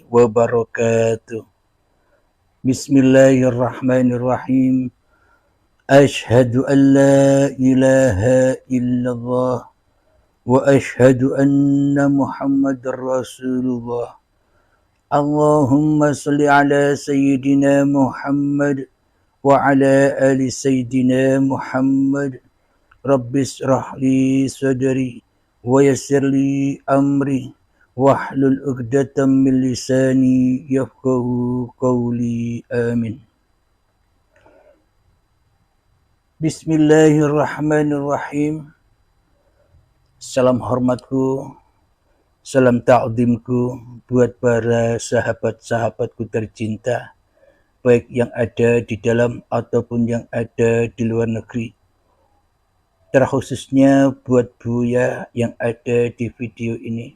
wabarakatuh. Bismillahirrahmanirrahim. Ashhadu an la ilaha illallah wa ashhadu anna Muhammadar Rasulullah. Allahumma salli ala Sayyidina Muhammad wa ala ali Sayyidina Muhammad. Rabbis rahli sadri wa yassirli amri wahlul 'uqdatam min lisani yafqahu qawli. Amin. Bismillahirrahmanirrahim. Salam hormatku, salam ta'zimku buat para sahabat-sahabatku tercinta, baik yang ada di dalam ataupun yang ada di luar negeri. Terkhususnya buat Buya yang ada di video ini.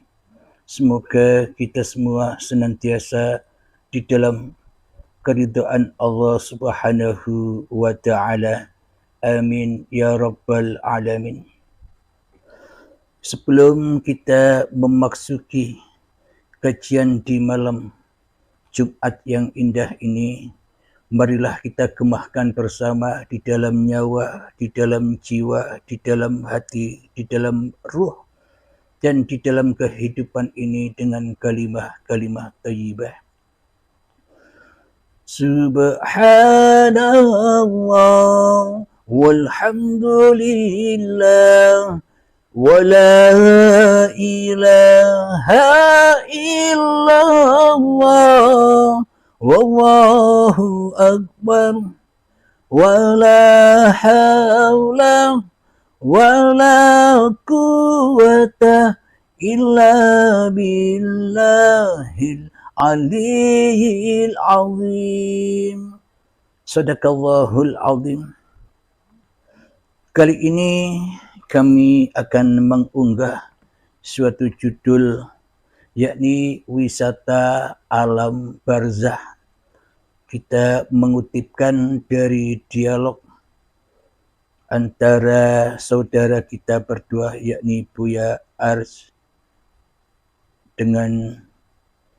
Semoga kita semua senantiasa di dalam keridhaan Allah Subhanahu wa ta'ala. Amin ya rabbal alamin. Sebelum kita memasuki kajian di malam Jumat yang indah ini, marilah kita gemahkan bersama di dalam nyawa, di dalam jiwa, di dalam hati, di dalam ruh, dan di dalam kehidupan ini dengan kalimah-kalimah thayyibah. Subhanallah walhamdulillah wa la ilaha illallah wallahu akbar wa la hawla wa la quwwata illa billahil aliyil azim. Sadaqallahul azim. Kali ini kami akan mengunggah suatu judul, yakni wisata alam barzah. Kita mengutipkan dari dialog antara saudara kita berdua, yakni Buya Ars dengan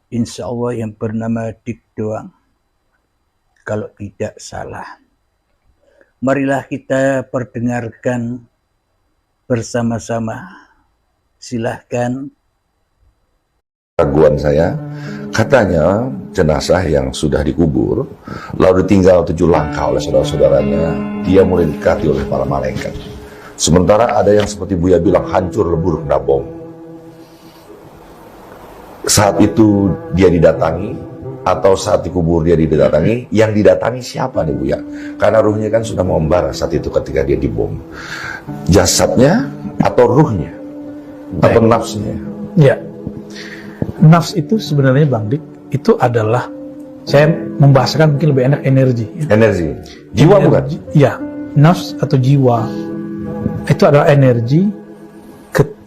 insya Allah yang bernama Dik Doang, kalau tidak salah. Marilah kita perdengarkan bersama-sama. Silahkan. Raguan saya, katanya jenazah yang sudah dikubur lalu ditinggal 7 langkah oleh saudara-saudaranya, dia mulai didekati oleh para malaikat. Sementara ada yang seperti Buya bilang hancur lebur kena bom. Saat itu dia didatangi, atau saat dikubur dia didatangi, yang didatangi siapa nih Buya? Karena ruhnya kan sudah membara saat itu ketika dia dibom. Jasadnya atau ruhnya? Atau nafsnya? Ya, nafs itu sebenarnya Bang Dik, itu adalah, saya membahasakan mungkin lebih enak, energi. Energi? Jiwa bukan? Ya, nafs atau jiwa itu adalah energi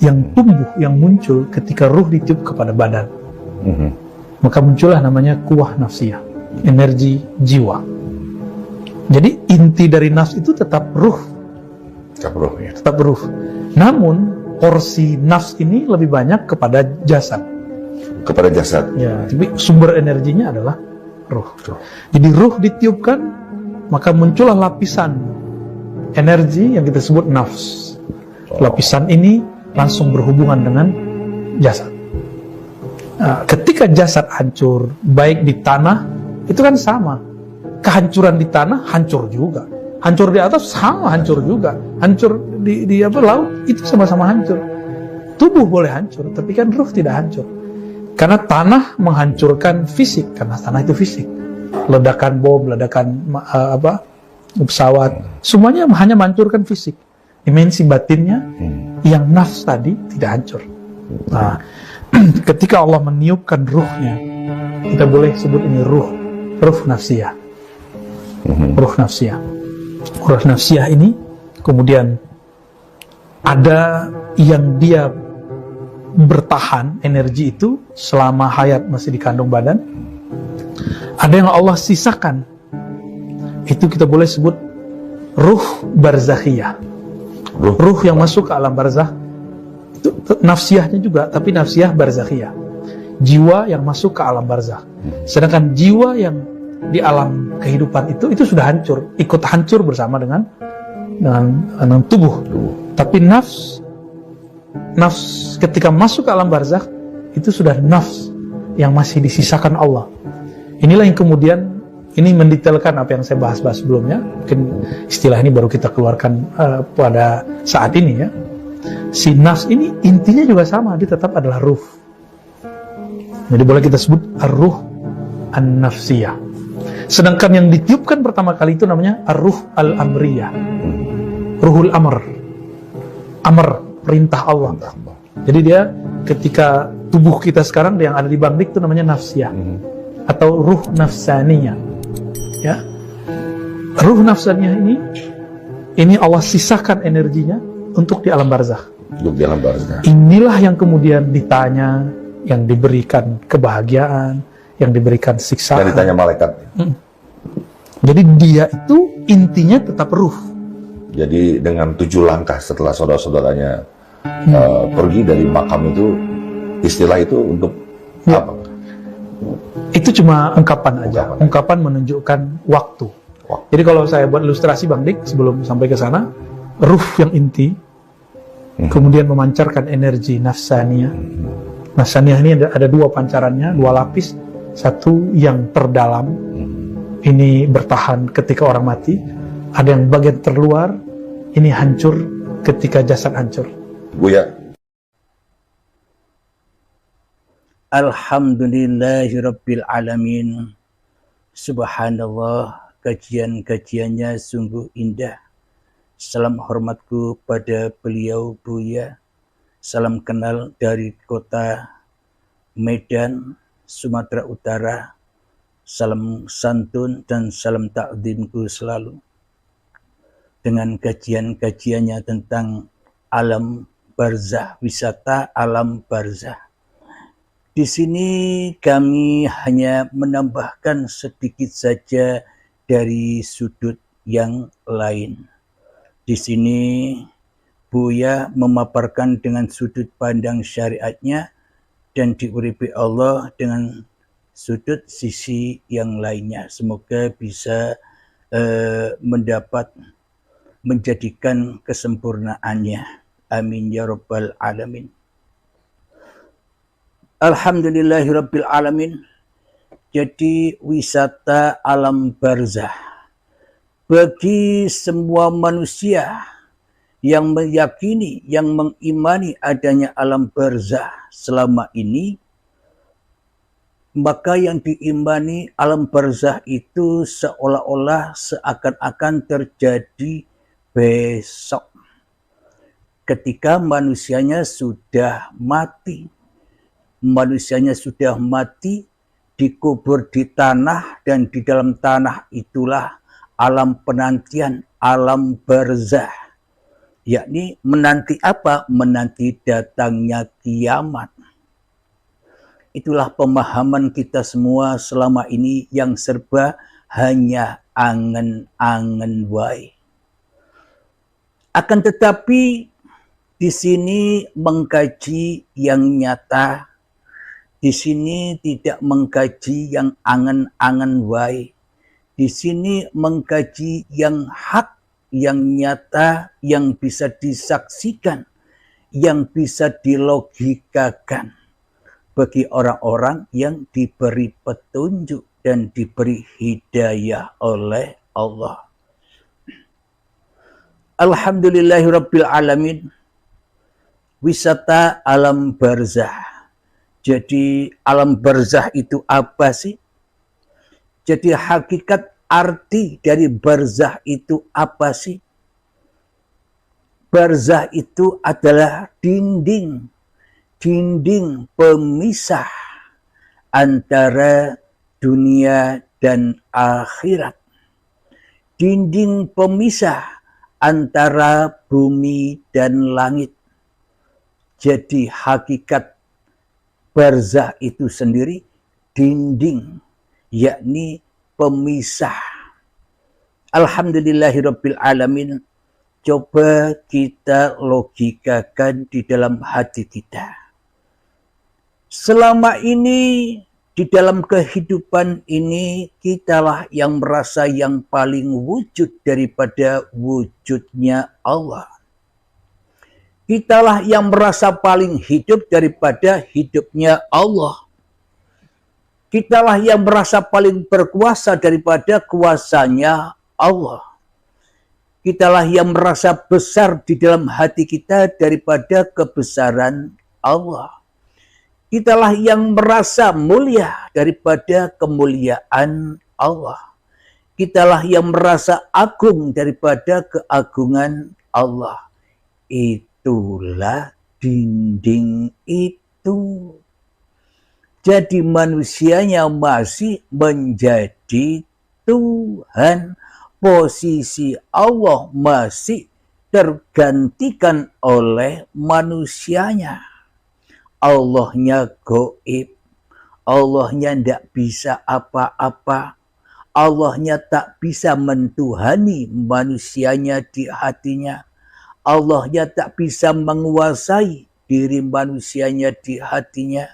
yang tumbuh, yang muncul ketika ruh ditiup kepada badan. Maka muncullah namanya kuwah nafsiyah, energi jiwa. Jadi inti dari nafs itu tetap ruh. Tetap ruh, ya. Tetap ruh. Namun porsi nafs ini lebih banyak kepada jasad. Kepada jasad. Ya, tapi sumber energinya adalah ruh. Jadi ruh ditiupkan, maka muncullah lapisan energi yang kita sebut nafs. Lapisan ini langsung berhubungan dengan jasad. Nah, ketika jasad hancur, baik di tanah, itu kan sama. Kehancuran di tanah hancur juga. Hancur di atas sama hancur juga. Hancur di laut itu sama-sama hancur. Tubuh boleh hancur, tapi kan ruh tidak hancur. Karena tanah menghancurkan fisik, karena tanah itu fisik. Ledakan bom, ledakan pesawat, semuanya hanya menghancurkan fisik. Dimensi batinnya, yang nafs tadi tidak hancur. Nah, ketika Allah meniupkan ruhnya, kita boleh sebut ini ruh nafsiyah. Ruh nafsiyah. Ruh nafsiyah ini kemudian ada yang dia bertahan energi itu selama hayat masih di kandung badan. Ada yang Allah sisakan. Itu kita boleh sebut ruh barzakhiyah. Ruh yang masuk ke alam barzakh. Itu nafsiyahnya juga, tapi nafsiyah barzakhiyah. jiwa yang masuk ke alam barzakh. Sedangkan jiwa yang di alam kehidupan itu sudah hancur, ikut hancur bersama dengan tubuh. Tapi nafs ketika masuk ke alam barzakh itu sudah nafs yang masih disisakan Allah. Inilah yang kemudian ini mendetailkan apa yang saya bahas-bahas sebelumnya. Mungkin istilah ini baru kita keluarkan pada saat ini ya. Si nafs ini intinya juga sama, dia tetap adalah ruh. Jadi boleh kita sebut ar-ruh an-nafsiyah. Sedangkan yang ditiupkan pertama kali itu namanya ar-ruh al-amriyah. Ruhul amr. Amr, perintah Allah. Jadi dia ketika tubuh kita sekarang yang ada di bangdik itu namanya nafsiyah. Atau ruh nafsaniyah. Ya, ruh nafsaniyah ini Allah sisakan energinya untuk di alam barzakh. Untuk di alam barzakh. Inilah yang kemudian ditanya, yang diberikan kebahagiaan, yang diberikan siksaan. Dan ditanya malaikat. Jadi dia itu intinya tetap ruh. Jadi dengan 7 langkah setelah saudara-saudaranya pergi dari makam itu, istilah itu untuk apa? Itu cuma ungkapan aja. Ungkapan menunjukkan waktu. Jadi kalau saya buat ilustrasi Bang Dik sebelum sampai ke sana, ruh yang inti kemudian memancarkan energi nafsaniyah. Nafsaniyah ini ada 2 pancarannya, 2 lapis. Satu yang terdalam, ini bertahan ketika orang mati. Ada yang bagian terluar, ini hancur ketika jasad hancur. Buya. Alhamdulillahirabbil alamin. Subhanallah, kajian-kajiannya sungguh indah. Salam hormatku pada beliau Buya. Salam kenal dari kota Medan, Sumatera Utara. Salam santun dan salam takzimku selalu. Dengan kajian-kajiannya tentang alam barzakh, wisata alam barzakh. Di sini kami hanya menambahkan sedikit saja dari sudut yang lain. Di sini Buya memaparkan dengan sudut pandang syariatnya dan diuripi Allah dengan sudut sisi yang lainnya. Semoga bisa menjadikan kesempurnaannya. Amin ya rabbal alamin. Alhamdulillahirabbil alamin. Jadi wisata alam barzakh bagi semua manusia yang meyakini, yang mengimani adanya alam barzakh selama ini, maka yang diimani alam barzakh itu seolah-olah seakan-akan terjadi besok ketika manusianya sudah mati. Manusianya sudah mati, dikubur di tanah, dan di dalam tanah itulah alam penantian, alam barzakh. Yakni menanti apa? Menanti datangnya kiamat. Itulah pemahaman kita semua selama ini yang serba hanya angen-angen wae. Akan tetapi di sini mengkaji yang nyata. Di sini tidak mengkaji yang angan-angan wae. Di sini mengkaji yang hak, yang nyata, yang bisa disaksikan, yang bisa dilogikakan bagi orang-orang yang diberi petunjuk dan diberi hidayah oleh Allah. Alhamdulillahirabbil alamin. Wisata alam barzakh. Jadi alam barzakh itu apa sih? Jadi hakikat arti dari barzakh itu apa sih? Barzakh itu adalah dinding pemisah antara dunia dan akhirat. Dinding pemisah antara bumi dan langit. Jadi hakikat barzakh itu sendiri dinding, yakni pemisah. Alhamdulillahirabbil alamin. Coba kita logikakan di dalam hati kita. Selama ini di dalam kehidupan ini kitalah yang merasa yang paling wujud daripada wujudnya Allah. Kitalah yang merasa paling hidup daripada hidupnya Allah. Kitalah yang merasa paling berkuasa daripada kuasanya Allah. Kitalah yang merasa besar di dalam hati kita daripada kebesaran Allah. Kitalah yang merasa mulia daripada kemuliaan Allah. Kitalah yang merasa agung daripada keagungan Allah. Itulah dinding itu. Jadi manusianya masih menjadi Tuhan. Posisi Allah masih tergantikan oleh manusianya. Allahnya gaib. Allahnya tidak bisa apa-apa. Allahnya tak bisa mentuhani manusianya di hatinya. Allahnya tak bisa menguasai diri manusianya di hatinya.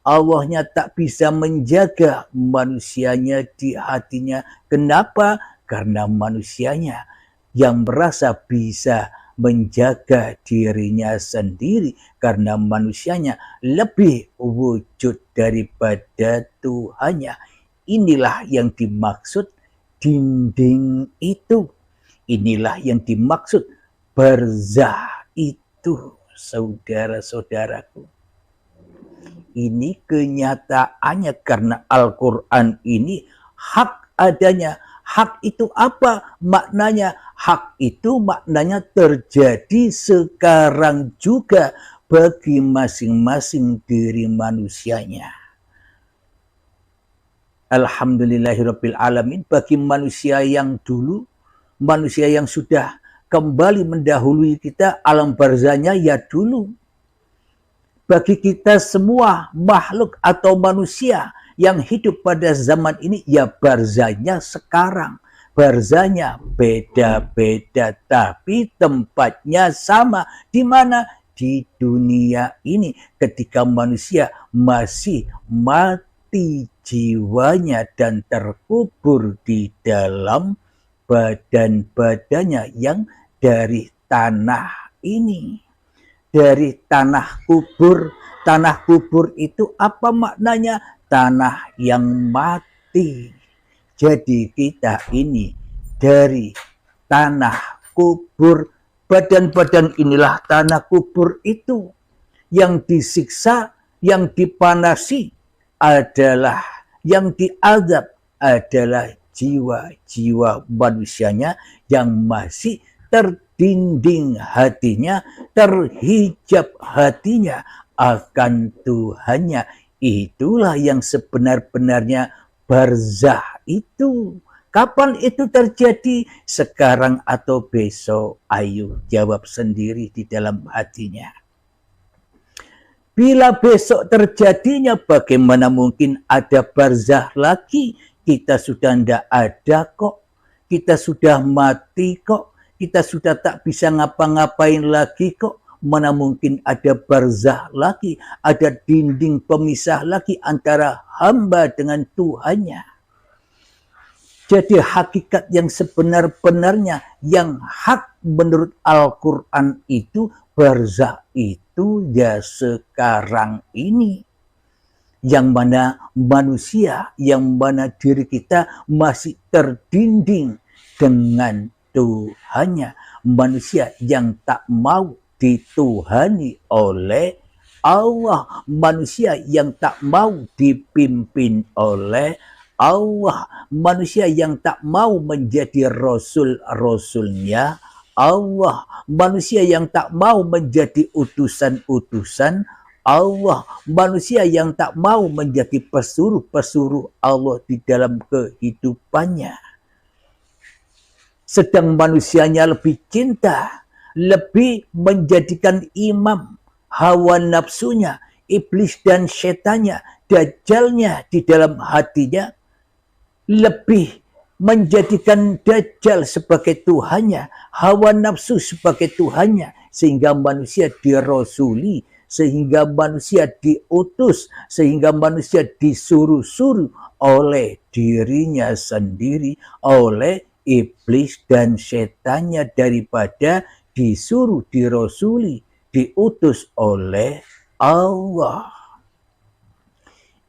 Allahnya tak bisa menjaga manusianya di hatinya. Kenapa? Karena manusianya yang merasa bisa menjaga dirinya sendiri. Karena manusianya lebih wujud daripada Tuhannya. Inilah yang dimaksud dinding itu. Inilah yang dimaksud barzah itu, saudara-saudaraku. Ini kenyataannya karena Al-Quran ini hak adanya. Hak itu apa maknanya? Hak itu maknanya terjadi sekarang juga bagi masing-masing diri manusianya. Alhamdulillahirabbil alamin, bagi manusia yang dulu, manusia yang sudah kembali mendahului kita, alam barzahnya ya dulu. Bagi kita semua makhluk atau manusia yang hidup pada zaman ini, ya barzahnya sekarang. Barzahnya beda-beda, tapi tempatnya sama. Di mana? Di dunia ini. Ketika manusia masih mati jiwanya dan terkubur di dalam badan-badannya yang dari tanah ini. Dari tanah kubur. Tanah kubur itu apa maknanya? Tanah yang mati. Jadi kita ini dari tanah kubur. Badan-badan inilah tanah kubur itu. Yang disiksa, yang dipanasi adalah, yang diazab adalah jiwa-jiwa manusianya yang masih terdinding hatinya, terhijab hatinya akan Tuhannya. Itulah yang sebenar-benarnya barzah itu. Kapan itu terjadi? Sekarang atau besok? Ayo jawab sendiri di dalam hatinya. Bila besok terjadinya, bagaimana mungkin ada barzah lagi? Kita sudah tidak ada kok. Kita sudah mati kok. Kita sudah tak bisa ngapa-ngapain lagi kok. Mana mungkin ada barzah lagi, ada dinding pemisah lagi antara hamba dengan Tuhannya. Jadi hakikat yang sebenar-benarnya, yang hak menurut Al-Quran itu, barzah itu ya sekarang ini. Yang mana manusia, yang mana diri kita masih terdinding dengan Tuhannya. Manusia yang tak mau dituhani oleh Allah. Manusia yang tak mau dipimpin oleh Allah. Manusia yang tak mau menjadi rasul-rasulnya Allah. Manusia yang tak mau menjadi utusan-utusan Allah. Manusia yang tak mau menjadi pesuruh-pesuruh Allah di dalam kehidupannya. Sedang manusianya lebih cinta, lebih menjadikan imam hawa nafsunya, iblis dan setannya, dajjalnya di dalam hatinya, lebih menjadikan dajjal sebagai Tuhannya, hawa nafsu sebagai Tuhannya, sehingga manusia dirasuli sehingga manusia diutus, sehingga manusia disuruh-suruh oleh dirinya sendiri, oleh iblis dan setannya, daripada disuruh, dirasuli, diutus oleh Allah.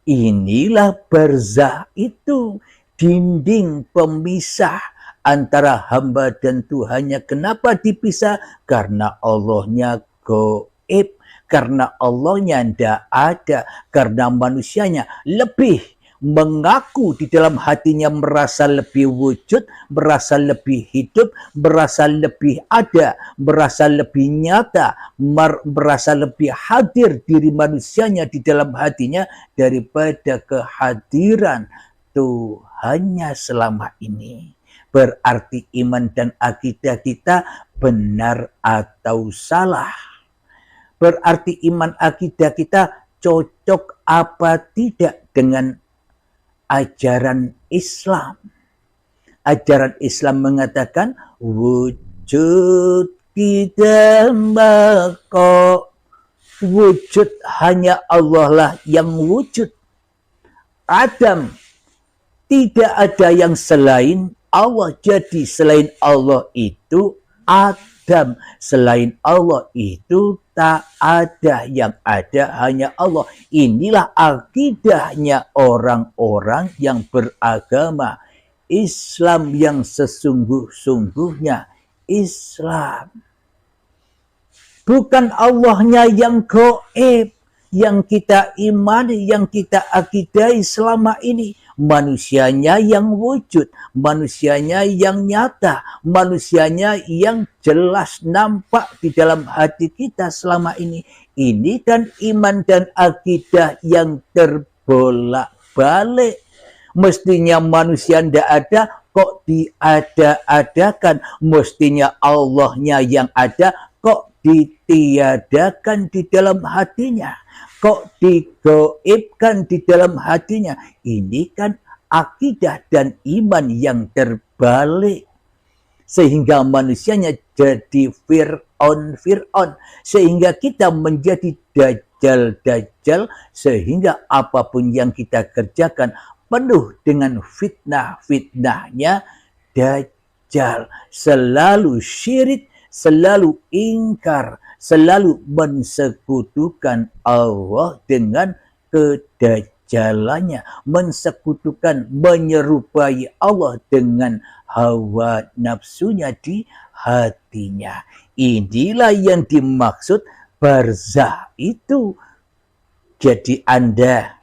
Inilah barzah itu, dinding pemisah antara hamba dan Tuhannya. Kenapa dipisah? Karena Allahnya gaib, karena Allahnya tidak ada, karena manusianya lebih mengaku di dalam hatinya merasa lebih wujud, merasa lebih hidup, merasa lebih ada, merasa lebih nyata, merasa lebih hadir diri manusianya di dalam hatinya daripada kehadiran Tuhannya selama ini. Berarti iman dan akidah kita benar atau salah. Berarti iman akidah kita cocok apa tidak dengan ajaran Islam. Ajaran Islam mengatakan wujud kita bako. Wujud hanya Allah lah yang wujud. Adam, tidak ada yang selain Allah. Jadi selain Allah itu Adam, selain Allah itu tak ada, yang ada hanya Allah. Inilah akidahnya orang-orang yang beragama Islam, yang sesungguh-sungguhnya Islam. Bukan Allahnya yang gaib, yang kita imani, yang kita akidai selama ini. Manusianya yang wujud, manusianya yang nyata, manusianya yang jelas nampak di dalam hati kita selama ini. Ini kan iman dan akidah yang terbolak-balik. Mestinya manusia tidak ada, kok diada-adakan. Mestinya Allahnya yang ada, kok ditiadakan di dalam hatinya, kok digaibkan di dalam hatinya. Ini kan akidah dan iman yang terbalik, sehingga manusianya jadi Fir'aun, sehingga kita menjadi dajjal, sehingga apapun yang kita kerjakan penuh dengan fitnahnya dajjal. Selalu syirik, selalu ingkar, selalu mensekutukan Allah dengan kedajjalannya, mensekutukan, menyerupai Allah dengan hawa nafsunya di hatinya. Inilah yang dimaksud barzah itu. Jadi Anda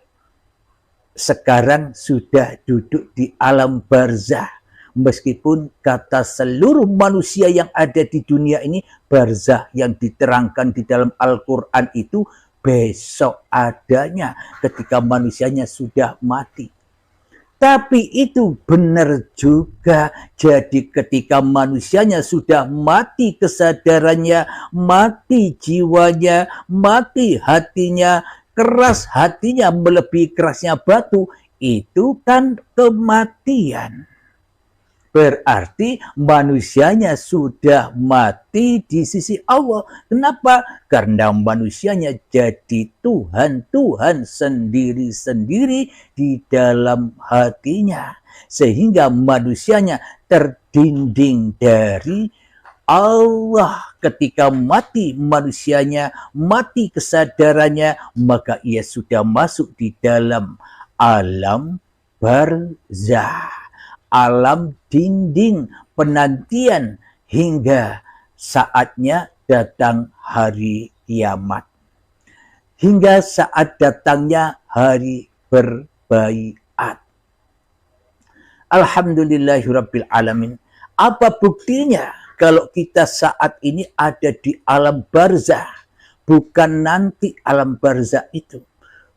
sekarang sudah duduk di alam barzah. Meskipun kata seluruh manusia yang ada di dunia ini, barzah yang diterangkan di dalam Al-Quran itu besok adanya ketika manusianya sudah mati. Tapi itu benar juga. Jadi ketika manusianya sudah mati kesadarannya, mati jiwanya, mati hatinya, keras hatinya melebihi kerasnya batu, itu kan kematian. Berarti manusianya sudah mati di sisi Allah. Kenapa? Karena manusianya jadi Tuhan sendiri-sendiri di dalam hatinya. Sehingga manusianya terdinding dari Allah. Ketika mati manusianya, mati kesadarannya, maka ia sudah masuk di dalam alam barzah. Alam dinding penantian hingga saatnya datang hari kiamat. Hingga saat datangnya hari berbaiat. Alhamdulillahirabbil alamin. Apa buktinya kalau kita saat ini ada di alam barzah, bukan nanti alam barzah itu?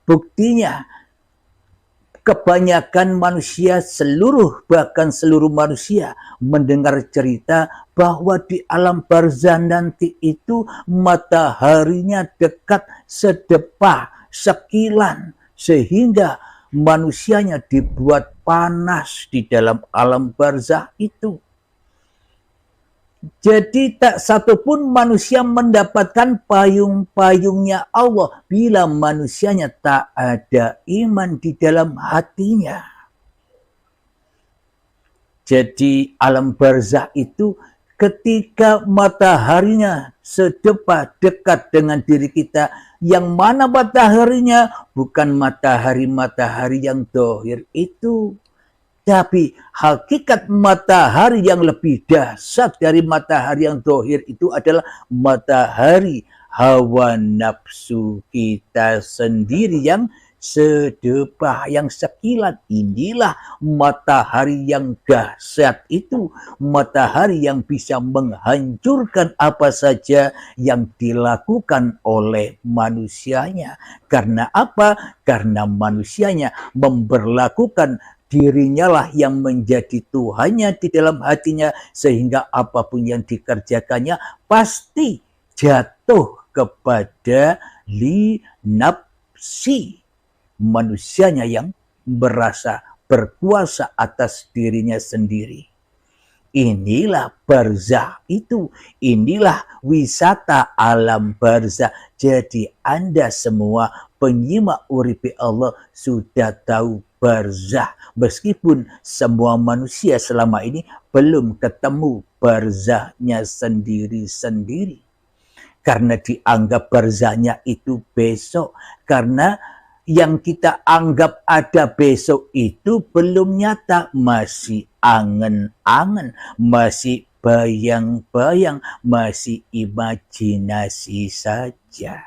Buktinya kebanyakan manusia, bahkan seluruh manusia mendengar cerita bahwa di alam barzah nanti itu mataharinya dekat sedepah, sekilan, sehingga manusianya dibuat panas di dalam alam barzah itu. Jadi tak satupun manusia mendapatkan payung-payungnya Allah bila manusianya tak ada iman di dalam hatinya. Jadi alam barzah itu ketika mataharinya dekat dengan diri kita, yang mana mataharinya bukan matahari yang zahir itu, tapi hakikat matahari yang lebih dahsyat dari matahari yang zahir itu adalah matahari hawa nafsu kita sendiri yang sedepah, yang sekilat. Inilah matahari yang dahsyat itu, matahari yang bisa menghancurkan apa saja yang dilakukan oleh manusianya. Karena apa? Karena manusianya memberlakukan dirinya lah yang menjadi Tuhannya di dalam hatinya, sehingga apapun yang dikerjakannya pasti jatuh kepada li nafsi, manusianya yang merasa berkuasa atas dirinya sendiri. Inilah barzah itu, inilah wisata alam barzah. Jadi Anda semua penyimak Uripi Allah sudah tahu barzah, meskipun semua manusia selama ini belum ketemu barzahnya sendiri-sendiri, karena dianggap barzahnya itu besok, karena yang kita anggap ada besok itu belum nyata, masih angen-angen, masih bayang-bayang, masih imajinasi saja.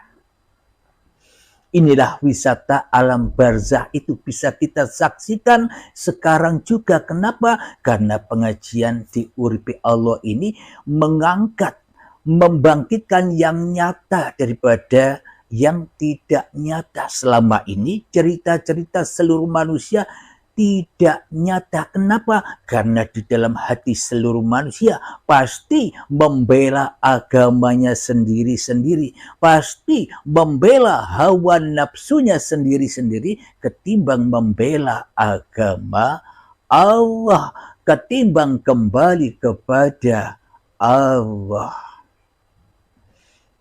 Inilah wisata alam barzah, itu bisa kita saksikan sekarang juga. Kenapa? Karena pengajian di Uripi Allah ini mengangkat, membangkitkan yang nyata daripada yang tidak nyata. Selama ini cerita-cerita seluruh manusia tidak nyata. Kenapa? Karena di dalam hati seluruh manusia pasti membela agamanya sendiri-sendiri, pasti membela hawa nafsunya sendiri-sendiri ketimbang membela agama Allah, ketimbang kembali kepada Allah.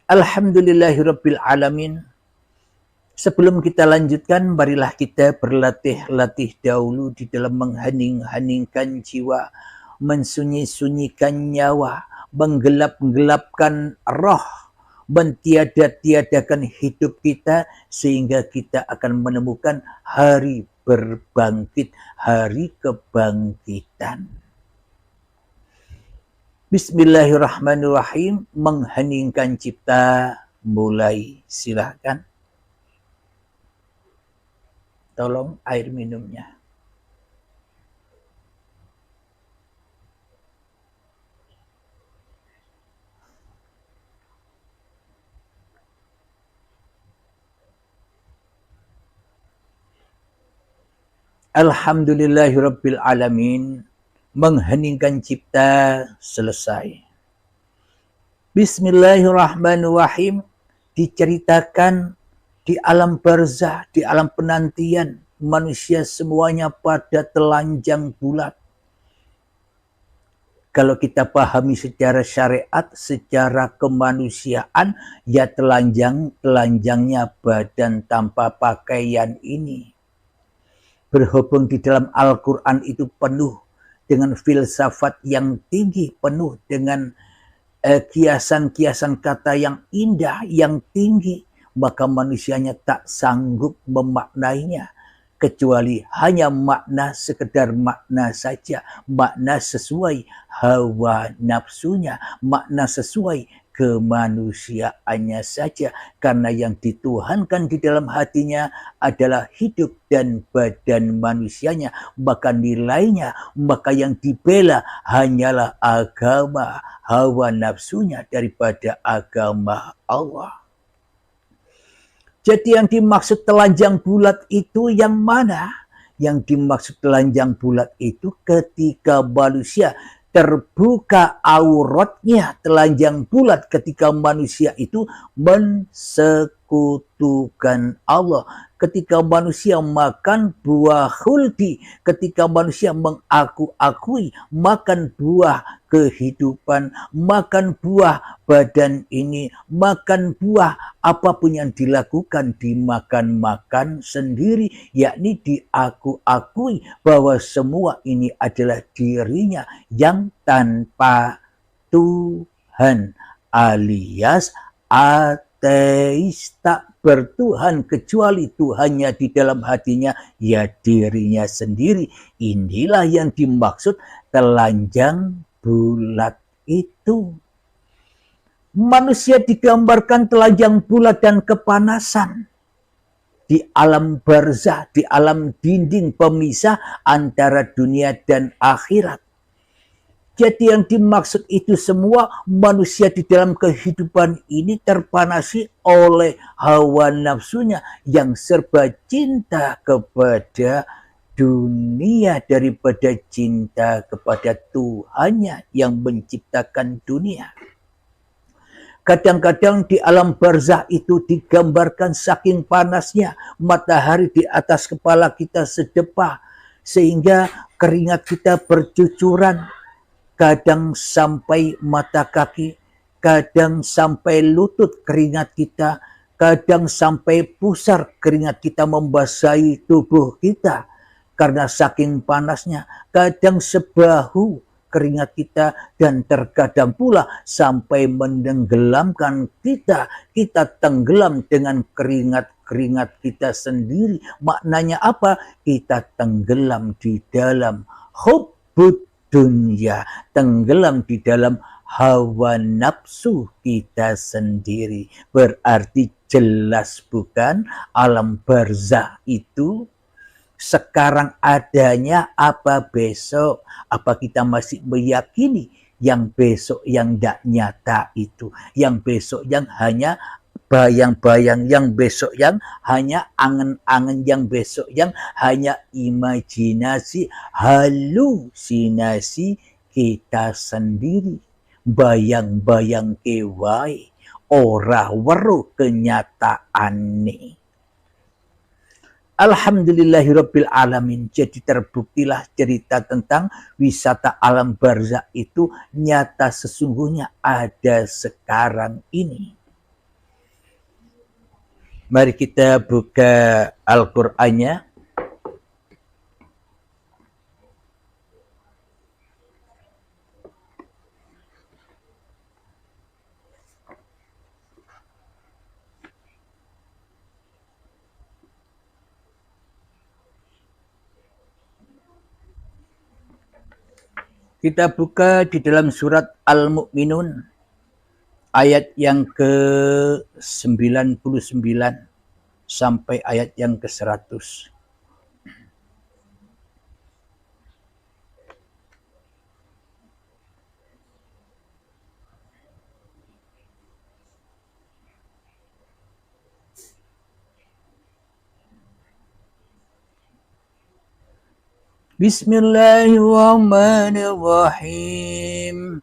Alhamdulillahirabbil alamin. Sebelum kita lanjutkan, marilah kita berlatih-latih dahulu di dalam menghening-heningkan jiwa, mensunyi-sunyikan nyawa, menggelap-gelapkan roh, mentiada-tiadakan hidup kita, sehingga kita akan menemukan hari berbangkit, hari kebangkitan. Bismillahirrahmanirrahim. Mengheningkan cipta, mulai, silahkan. Tolong air minumnya. Alhamdulillahirabbil alamin. Mengheningkan cipta selesai. Bismillahirrahmanirrahim. Diceritakan di alam barzah, di alam penantian, manusia semuanya pada telanjang bulat. Kalau kita pahami secara syariat, secara kemanusiaan, ya telanjangnya badan tanpa pakaian ini. Berhubung di dalam Al-Quran itu penuh dengan filsafat yang tinggi, penuh dengan kiasan-kiasan kata yang indah, yang tinggi, maka manusianya tak sanggup memaknainya, kecuali hanya makna sekedar makna saja, makna sesuai hawa nafsunya, makna sesuai kemanusiaannya saja, karena yang dituhankan di dalam hatinya adalah hidup dan badan manusianya, maka nilainya, maka yang dibela hanyalah agama hawa nafsunya daripada agama Allah. Jadi yang dimaksud telanjang bulat itu yang mana? Yang dimaksud telanjang bulat itu ketika manusia terbuka auratnya, telanjang bulat ketika manusia itu mensekap menyekutukan Allah. Ketika manusia makan buah khuldi, ketika manusia mengaku-akui makan buah kehidupan, makan buah badan ini, makan buah apapun yang dilakukan dimakan-makan sendiri, yakni diaku-akui bahwa semua ini adalah dirinya yang tanpa Tuhan, alias ateis, tak bertuhan kecuali Tuhannya di dalam hatinya, ya dirinya sendiri. Inilah yang dimaksud telanjang bulat itu. Manusia digambarkan telanjang bulat dan kepanasan di alam barzah, di alam dinding pemisah antara dunia dan akhirat. Jadi yang dimaksud itu semua, manusia di dalam kehidupan ini terpanasi oleh hawa nafsunya yang serba cinta kepada dunia daripada cinta kepada Tuhannya yang menciptakan dunia. Kadang-kadang di alam barzah itu digambarkan saking panasnya matahari di atas kepala kita sedepah, sehingga keringat kita bercucuran, kadang sampai mata kaki, kadang sampai lutut keringat kita, kadang sampai pusar keringat kita membasahi tubuh kita karena saking panasnya, kadang sebahu keringat kita, dan terkadang pula sampai menenggelamkan kita. Kita tenggelam dengan keringat-keringat kita sendiri. Maknanya apa? Kita tenggelam di dalam hubbud dunia, tenggelam di dalam hawa nafsu kita sendiri. Berarti jelas bukan alam barzah itu sekarang adanya, apa besok? Apa kita masih meyakini yang besok yang tidak nyata itu, yang besok yang hanya bayang-bayang, yang besok yang hanya angan-angan, yang besok yang hanya imajinasi, halusinasi kita sendiri. Bayang-bayang kewai, ora weruh kenyataane. Alhamdulillahirabbil alamin. Jadi terbuktilah cerita tentang wisata alam barzah itu nyata, sesungguhnya ada sekarang ini. Mari kita buka Al-Qur'annya. Kita buka di dalam surat Al-Mu'minun ayat yang ke-99 sampai ayat yang ke-100. Bismillahirrahmanirrahim.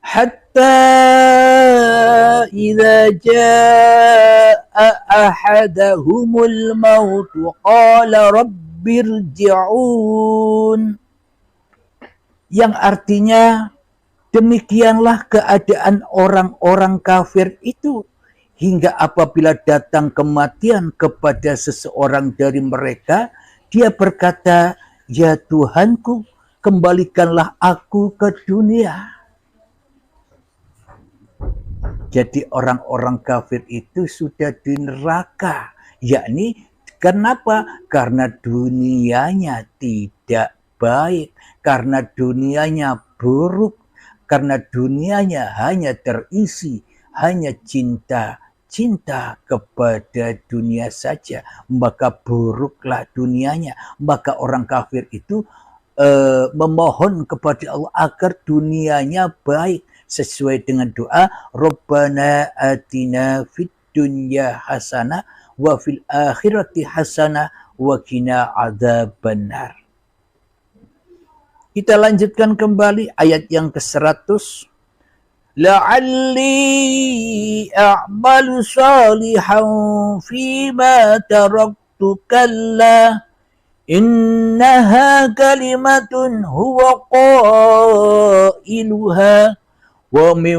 Hatta idza jaa ahadahumul maut qala rabbirji'un. Yang artinya demikianlah keadaan orang-orang kafir itu hingga apabila datang kematian kepada seseorang dari mereka, dia berkata, "Ya Tuhanku, kembalikanlah aku ke dunia." Jadi orang-orang kafir itu sudah di neraka, yakni kenapa? Karena dunianya tidak baik, karena dunianya buruk, karena dunianya hanya terisi, hanya cinta kepada dunia saja, maka buruklah dunianya. Maka orang kafir itu memohon kepada Allah agar dunianya baik, sesuai dengan doa Rabbana atina fid dunya hasanah wa fil akhirati hasanah wa qina adzabannar. Kita lanjutkan kembali ayat yang ke-100. La'alli a'malu salihan fima taraktu kalla innaha kalimatun huwa qailuha wa min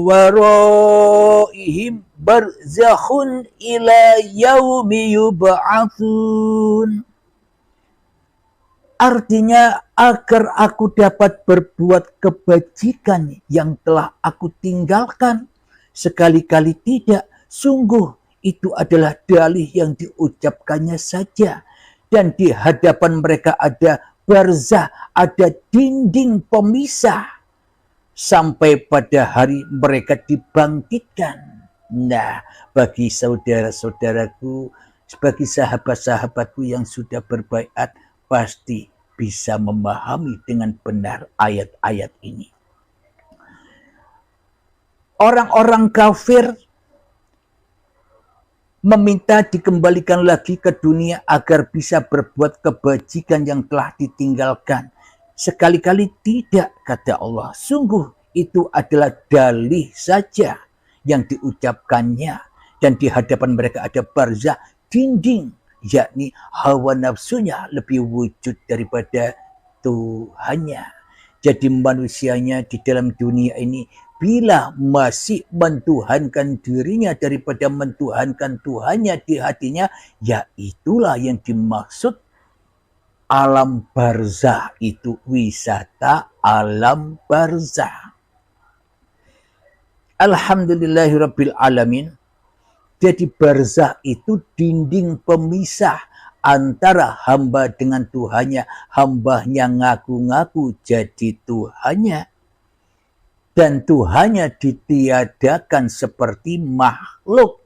waraihim barzakhun ila yaumi yub'atsun. Artinya agar aku dapat berbuat kebajikan yang telah aku tinggalkan. Sekali-kali tidak, sungguh itu adalah dalih yang diucapkannya saja. Dan di hadapan mereka ada barzah, ada dinding pemisah. Sampai pada hari mereka dibangkitkan. Nah, bagi saudara-saudaraku, bagi sahabat-sahabatku yang sudah berbaiat, pasti bisa memahami dengan benar ayat-ayat ini. Orang-orang kafir meminta dikembalikan lagi ke dunia agar bisa berbuat kebajikan yang telah ditinggalkan. Sekali-kali tidak, kata Allah. Sungguh itu adalah dalih saja yang diucapkannya. Dan di hadapan mereka ada barzah, dinding, yakni hawa nafsunya lebih wujud daripada Tuhannya. Jadi manusianya di dalam dunia ini bila masih mentuhankan dirinya daripada mentuhankan Tuhannya di hatinya, ya itulah yang dimaksud alam barzah itu, wisata alam barzah. Alhamdulillahirabbil alamin. Jadi barzah itu dinding pemisah antara hamba dengan Tuhannya. Hambanya ngaku-ngaku jadi Tuhannya. Dan Tuhannya ditiadakan seperti makhluk.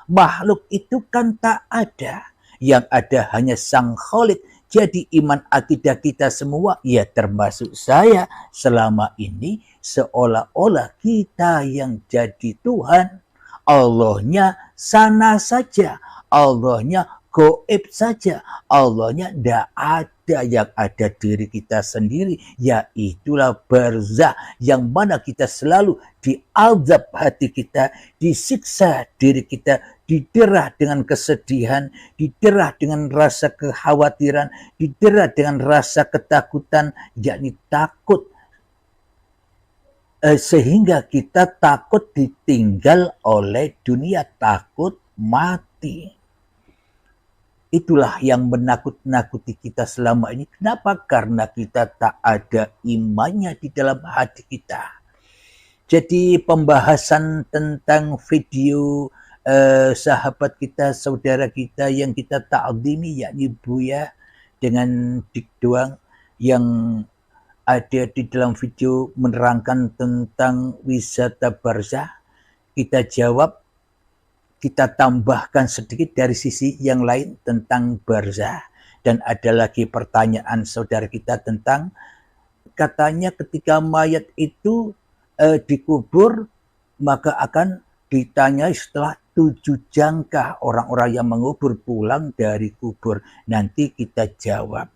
Makhluk itu kan tak ada. Yang ada hanya Sang Khalik. Jadi iman akidah kita semua, ya termasuk saya, selama ini seolah-olah kita yang jadi Tuhan. Allahnya sana saja, Allahnya goib saja, Allahnya tidak ada, yang ada diri kita sendiri, yaitulah barzah yang mana kita selalu diazab hati kita, disiksa diri kita, diderah dengan kesedihan, diderah dengan rasa kekhawatiran, diderah dengan rasa ketakutan, yakni takut. Sehingga kita takut ditinggal oleh dunia, takut mati. Itulah yang menakut-nakuti kita selama ini. Kenapa? Karena kita tak ada imannya di dalam hati kita. Jadi pembahasan tentang video sahabat kita, saudara kita yang kita ta'zimi, yakni Buya dengan Dik Doang, yang ada di dalam video menerangkan tentang wisata barzah. Kita jawab, kita tambahkan sedikit dari sisi yang lain tentang barzah. Dan ada lagi pertanyaan saudara kita tentang, katanya ketika mayat itu dikubur, maka akan ditanya setelah 7 jangkah orang-orang yang mengubur pulang dari kubur. Nanti kita jawab.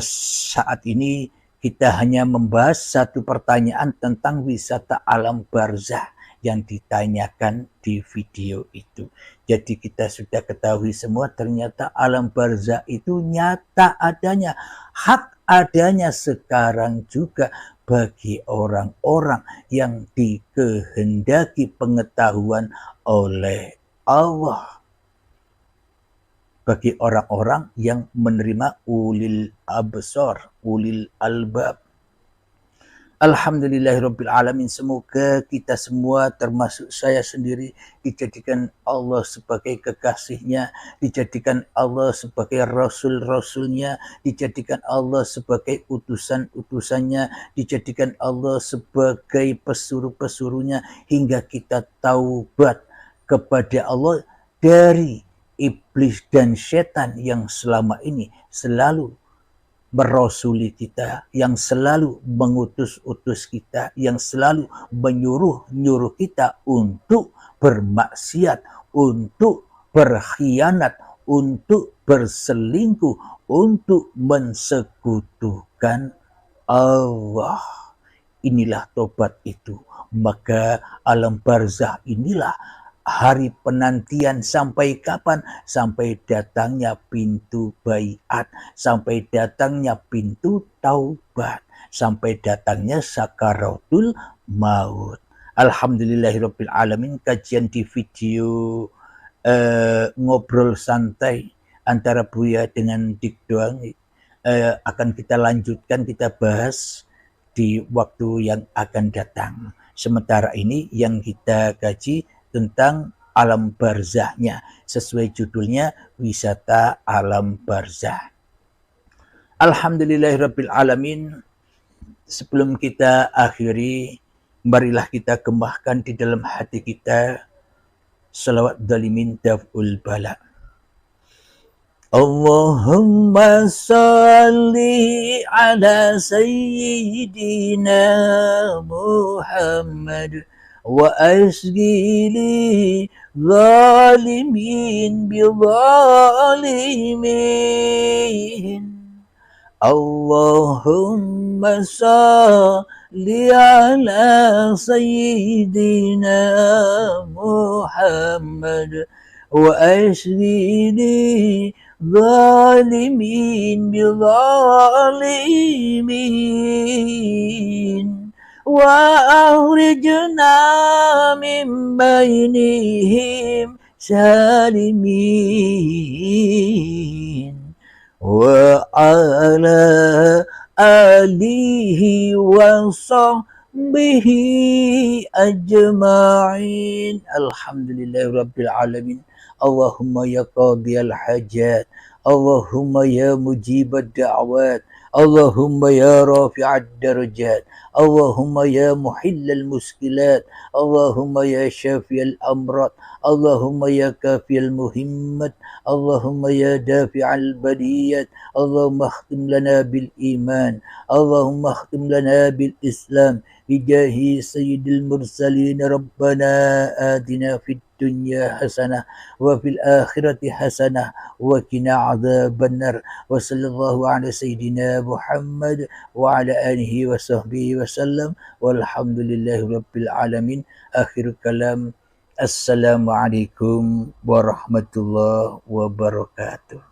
Saat ini kita hanya membahas satu pertanyaan tentang wisata alam barzah yang ditanyakan di video itu. Jadi kita sudah ketahui semua, ternyata alam barzah itu nyata adanya, hak adanya sekarang juga bagi orang-orang yang dikehendaki pengetahuan oleh Allah. Bagi orang-orang yang menerima ulil absar, ulil albab. Alhamdulillahirabbil alamin. Semoga kita semua termasuk saya sendiri dijadikan Allah sebagai kekasihnya, dijadikan Allah sebagai rasul-rasulnya, dijadikan Allah sebagai utusan-utusannya, dijadikan Allah sebagai pesuruh-pesuruhnya, hingga kita taubat kepada Allah dari iblis dan setan yang selama ini selalu merasuli kita, yang selalu mengutus-utus kita, yang selalu menyuruh-nyuruh kita untuk bermaksiat, untuk berkhianat, untuk berselingkuh, untuk mensekutukan Allah. Inilah tobat itu. Maka alam barzah inilah hari penantian sampai kapan? Sampai datangnya pintu baiat, sampai datangnya pintu taubat, sampai datangnya sakaratul maut. Alhamdulillahirabbil alamin, kajian di video ngobrol santai antara Buya dengan Dik Doang akan kita lanjutkan, kita bahas di waktu yang akan datang. Sementara ini yang kita kaji tentang alam barzahnya, sesuai judulnya wisata alam barzah. Alhamdulillahirabbil alamin. Sebelum kita akhiri, marilah kita gembahkan di dalam hati kita salawat dalimin daf'ul bala. Allahumma salli ala sayyidina Muhammad wa asgili zalimin bi zalimin. Allahumma salli ala sayyidina Muhammad wa asgili zalimin bi zalimin wa akhrijna min bainihim salimin wa ala alihi wa sahbihi ajma'in. Alhamdulillahirabbil alamin. Allahumma ya qadiyal hajat, Allahumma ya mujibad da'wat, Allahumma ya rafi'ad darajat, Allahumma ya muhillal muskilat, Allahumma ya syafiyal amrat, Allahumma ya kafiyal muhimmat, Allahumma ya dafi'al baliyat, Allahumma akhtim lana bil iman, Allahumma akhtim lana bil islam, bijahi sayyidil mursalin. Rabbana atina fid dunya hasanah wa fil akhirati hasanah wa qina adzabannar. Wa sallallahu ala sayyidina Muhammad wa ala alihi wa sahbihi wa sallam, walhamdulillahi rabbil alamin. Akhir kalam, assalamualaikum warahmatullahi wabarakatuh.